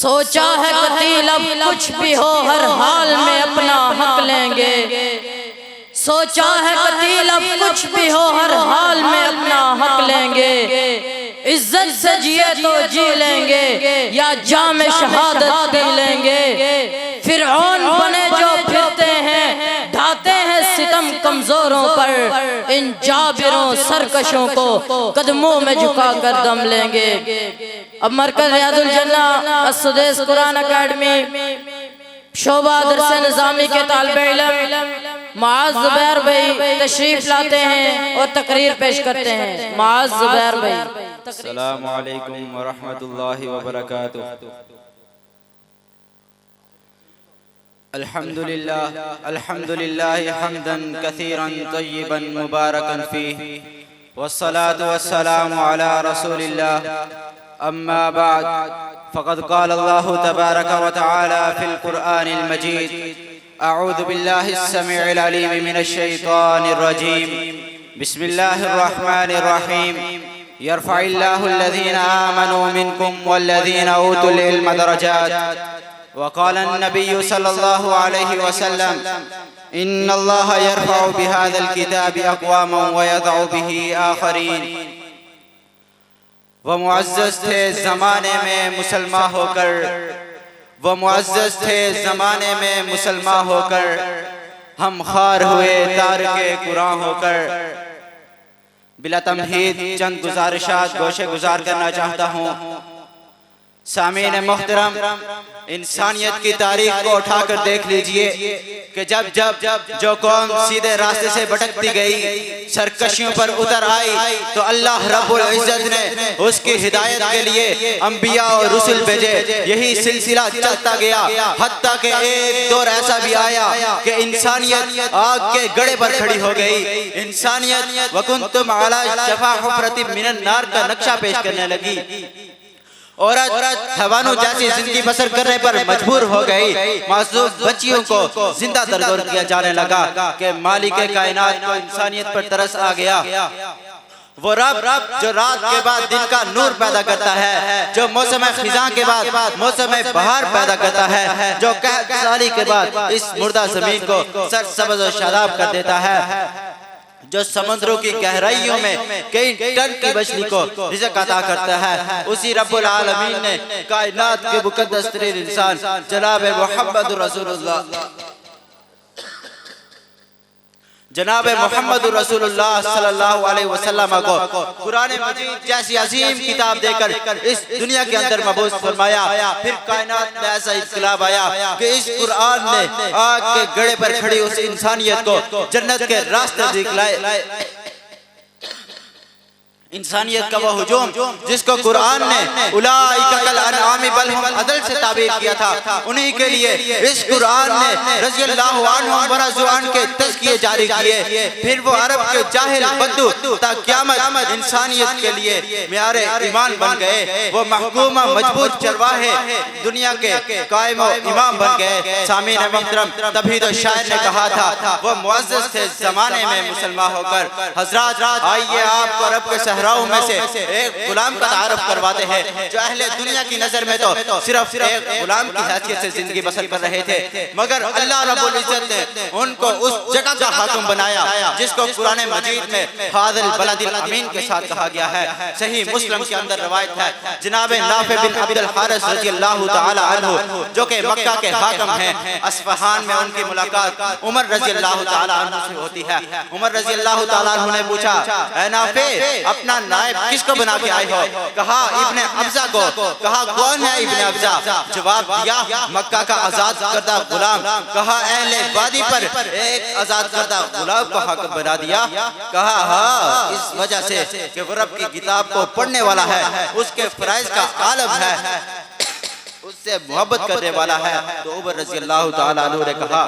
सोचा है कतील अब कुछ भी हो हर हाल में अपना हक लेंगे। सोचा है कतील अब कुछ भी हो हर हाल में अपना हक लेंगे। इज्जत से जिए तो जी लेंगे या जाम शहादत पी लेंगे। फिरौन बने जो फिरते हैं ढाते हैं सितम कमजोरों पर। इन जाबिरों सरकशों को कदमों में झुका कर दम लेंगे। अब मरकज रियादुल जन्ना असुदेस कुरान अकेडमी शोबा दरस निज़ामी के तालिबे इल्म मुआज़ ज़ुबैर भाई तशरीफ लाते हैं और तकरीर पेश करते हैं। मुआज़ ज़ुबैर भाई। अस्सलामु अलैकुम व रहमतुल्लाहि व बरकातुहू। अल्हम्दुलिल्लाह हम्दन कसीरन तय्यिबन मुबारकन फीह वस्सलातु वस्सलामु अला रसूलिल्लाह अम्मा बाद फ़क़द क़ाल अल्लाहु तबारक व तआला फ़िल क़ुरआनिल मजीद अऊज़ु बिल्लाहिस समीइल अलीम मिनश शैतानिर रजीम बिस्मिल्लाहिर रहमानिर रहीम यरफ़इल्लाहु अल्लज़ीना आमनू मिनकुम वल्लज़ीना ऊतुल इल्म दरजात वक़ाल अन्नबिय्यु सल्लल्लाहु अलैहि वसल्लम इन्नल्लाह यरफ़उ बिहाज़ल किताबि अक़वामन व यज़उ बिही आख़रीन। वो मुअज़्ज़ज़ थे ज़माने में मुसलमान होकर, वो मुअज़्ज़ज़ थे ज़माने में मुसलमान होकर, हम ख़ार हुए तारिके कुरान होकर। बिला तमहीद चंद गुज़ारिशात गोशे गुजार करना चाहता हूँ। सामीन मोहतरम, इंसानियत की तारीख को उठाकर देख लीजिए कि जब जब जो कौम सीधे रास्ते से भटकती गई, सरकशियों पर उतर आई, तो अल्लाह रब्बुल इज्जत ने उसकी हिदायत के लिए अंबिया और रसूल भेजे। यही सिलसिला चलता गया, हत्ता के एक दौर ऐसा भी आया कि इंसानियत आग के गड़े पर खड़ी हो गई। इंसानियत वकुंतुम अला शफा हुफ्रतिम मिनन नार का नक्शा पेश करने लगी। औरत हैवानों जैसी जिंदगी बसर करने पर मजबूर हो गई। मासूम बच्चियों को जिंदा दरगोर किया जाने लगा कि मालिक कायनात को इंसानियत पर तरस आ गया। वो रब जो रात के बाद दिन का नूर पैदा करता है, जो मौसम खिज़ां के बाद मौसम बहार पैदा करता है, जो कहसाली के बाद इस मुर्दा जमीन को सरसब्ज़ और शादाब कर देता है, जो समुद्रों की गहराइयों में कई टन की मछली को रिज़्क़ अता करता है, उसी रब्बुल आलमीन ने कायनात के मुक़द्दस तरीन इंसान जनाब मोहम्मद रसूलुल्लाह जनाब मोहम्मद रसूलुल्लाह सल्लल्लाहु अलैहि वसल्लम को कुरान मजीद जैसी अजीम किताब देकर इस दुनिया के अंदर मबूस फरमाया। फिर कायनात में ऐसा इनकलाब आया कि इस कुरान ने आग के गड़े पर खड़ी उस इंसानियत को जन्नत के रास्ते दिखलाए। इंसानियत का वो हुजूम जिसको कुरान ने उलाइका कल अनआमी बल हुम अदल से ताबीर किया था, उन्हीं के लिए इस कुरान ने रज़ियल्लाहु अन्हुम व रज़ू अन्हु के तज़किये जारी किए। फिर वो अरब के जाहिल बद्दू ता क़यामत इंसानियत के लिए मियारे ईमान बन गए। वो महकूमा मजबूत चरवाहे दुनिया के कायम इमाम बन गए। सामीन मोहतरम, तभी तो शायर ने कहा था वो मुअज़्ज़ज़ थे ज़माने में मुसलमान होकर। हज़रात, आइए आपको अरब के में से एक गुलाम का तारुफ करवाते हैं जो अहले दुनिया की नजर में तो सिर्फ एक गुलाम की हैसियत से जिंदगी बसर कर रहे थे, मगर अल्लाह रब्बुल इज्जत ने उनको उस जगह का हाकिम बनाया जिसको कुरान मजीद में हाज़िल बलदिल अमीन के साथ कहा गया है। सही मुस्लिम के अंदर रवायत है, जनाब नाफे बिन अब्दुल हारिस रज़ियल्लाहु तआला अन्हु जो कि मक्का के हाकिम हैं, अस्फहान में उनकी मुलाकात उमर रज़ियल्लाहु तआला अन्हु से होती है। उमर रज़ियल्लाहु तआला अन्हु ने पूछा, ऐ नाफे, अपना नायब किसको बना के आए हो? कहा इब्ने अब्जा को। कहा कौन है इब्ने अब्जा? जवाब दिया मक्का का आजाद करदा गुलाम। कहा अहले वादी पर एक आजाद करदा गुलाम को हाकिम बना दिया। कहा हाँ, इस वजह से कि वो रब की किताब को पढ़ने वाला है, उसके फराइज का आलम है, उससे मोहब्बत करने वाला है। तो उमर रज़ियल्लाहु तआला अन्हु ने कहा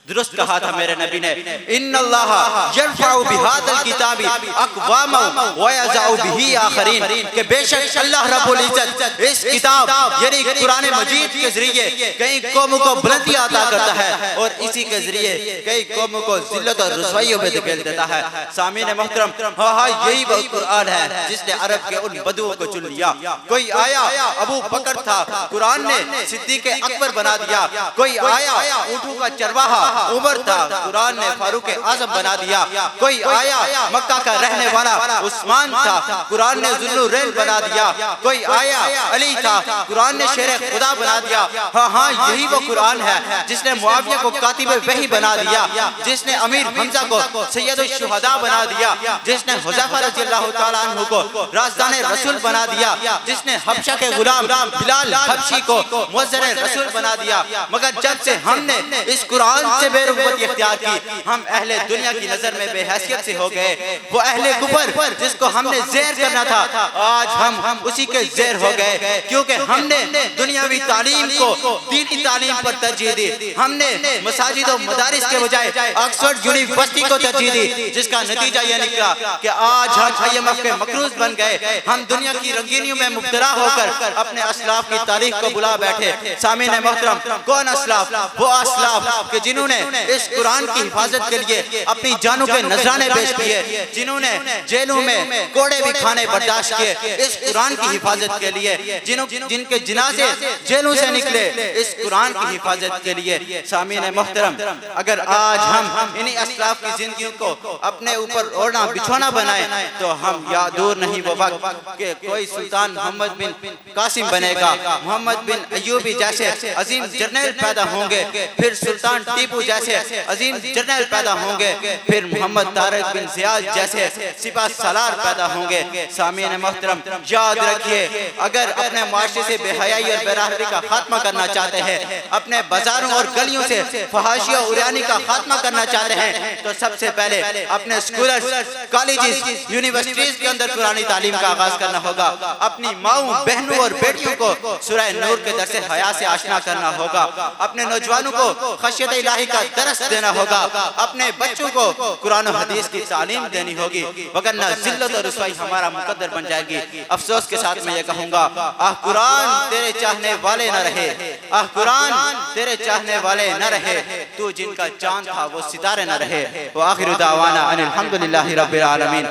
दुरुस्त कहा था मेरे नबी ने, इन्नल्लाह यरफउ बिहादल किताबी अक़वाम व यज़उ बिही आखरीन, कि बेशक अल्लाह रब्बुल इज्जत इस किताब यानी कुरान मजीद के जरिए कई कौमों को बुलंदी अता करता है और इसी के जरिए कई कौमों को जिल्लत और रुसवाइयों में धकेल देता है। सामीन मोहतरम, हाँ यही वो कुरान है जिसने अरब के उन बदुओं को चुन लिया। कोई आया अबू बकर था, कुरान ने सिद्दीक़ अकबर बना दिया। कोई आया ऊँटों का चरवाहा उमर था, कुरान ने फारूक आजम बना दिया। कोई आया मक्का का रहने वाला उस्मान था, कुरान ने ज़ुल्नुरैन बना दिया। कोई आया अली था, कुरान ने शेर खुदा बना दिया। हाँ यही वो कुरान है जिसने मुआविया को कातिब वही बना दिया, जिसने अमीर हमजा को सैयदुल शुहदा बना दिया, जिसने हुज़ैफा रज़ियल्लाहु ताला अन्हु को राज़दाने रसूल बना दिया, जिसने हबशा के गुलाम बिलाल हबशी को मुअज़्ज़िन रसूल बना दिया। मगर जब से हमने इस कुरान से बेरुगबती इख्तियार की, हम अहले दुनिया की नजर में बेहैसियत से हो गए। वो अहले कुफर जिसको हमने ज़ेर करना था, आज हम उसी के ज़ेर हो गए, क्योंकि हमने दुनियावी तालीम को दीनी तालीम पर तरजीह दी। हमने मसाजिद और मदारिस के बजाय ऑक्सफोर्ड यूनिवर्सिटी को तरजीह दी, जिसका नतीजा यह निकला कि आज हम IMF के मकरूज बन गए। हम दुनिया की रंगीनियों में मुब्तला होकर अपने असलाफ की तारीख को बुला बैठे। सामीन मोहतरम, कौन असलाफ? वो असलाफ कि जिन्होंने इस कुरान की हिफाजत के लिए अपनी जानों के नजराने पेश किए, जिन्होंने जेलों में कोड़े भी खाने बर्दाश्त किए इस कुरान की हिफाजत के लिए, जिनके जनाजे जेलों से निकले इस कुरान की हिफाजत के लिए। सामीन मोहतरम, अगर आज हम इन्हीं असलाफ की जिंदगियों को अपने ऊपर ओढ़ना बिछोना बनाए तो हम या दूर नहीं वो वक्त कि कोई सुल्तान मोहम्मद बिन कासिम बनेगा, मोहम्मद बिन अयूबी जैसे अजीम जर्नल पैदा होंगे, फिर सुल्तान टीपू जैसे अजीम जर्नल पैदा होंगे, फिर मोहम्मद तारिक बिन ज़ियाद जैसे सिपा सालार पैदा होंगे। सामीन मोहतरम, याद रखिए, अगर अपने माशरे से बेहयाई और बेराहरी का खात्मा करना चाहते हैं, अपने बाजारों और गलियों से फहाशी और उरियानी का खात्मा करना चाहते हैं, तो सबसे पहले अपने स्कूल्स, कॉलेजेस, यूनिवर्सिटीज के अंदर कुरानी तालीम का आगाज करना होगा। अपनी माओं, बहनों और बेटियों को सूरह नूर के दर्स हया से आशना करना होगा। अपने नौजवानों को खशियत इलाही का दरस देना होगा। अपने बच्चों को कुरान और हदीस की तालीम देनी होगी, वगरना जिल्लत और रुसवाई हमारा मुकद्दर बन जाएगी। अफसोस के साथ मैं ये कहूँगा, आह कुरान तेरे चाहने वाले न रहे, आह कुरान तेरे चाहने वाले न रहे, तू जिनका चांद था वो सितारे न रहे। व आखिर दावाना अनिल हम्दुलिल्लाहि रब्बिल आलमीन।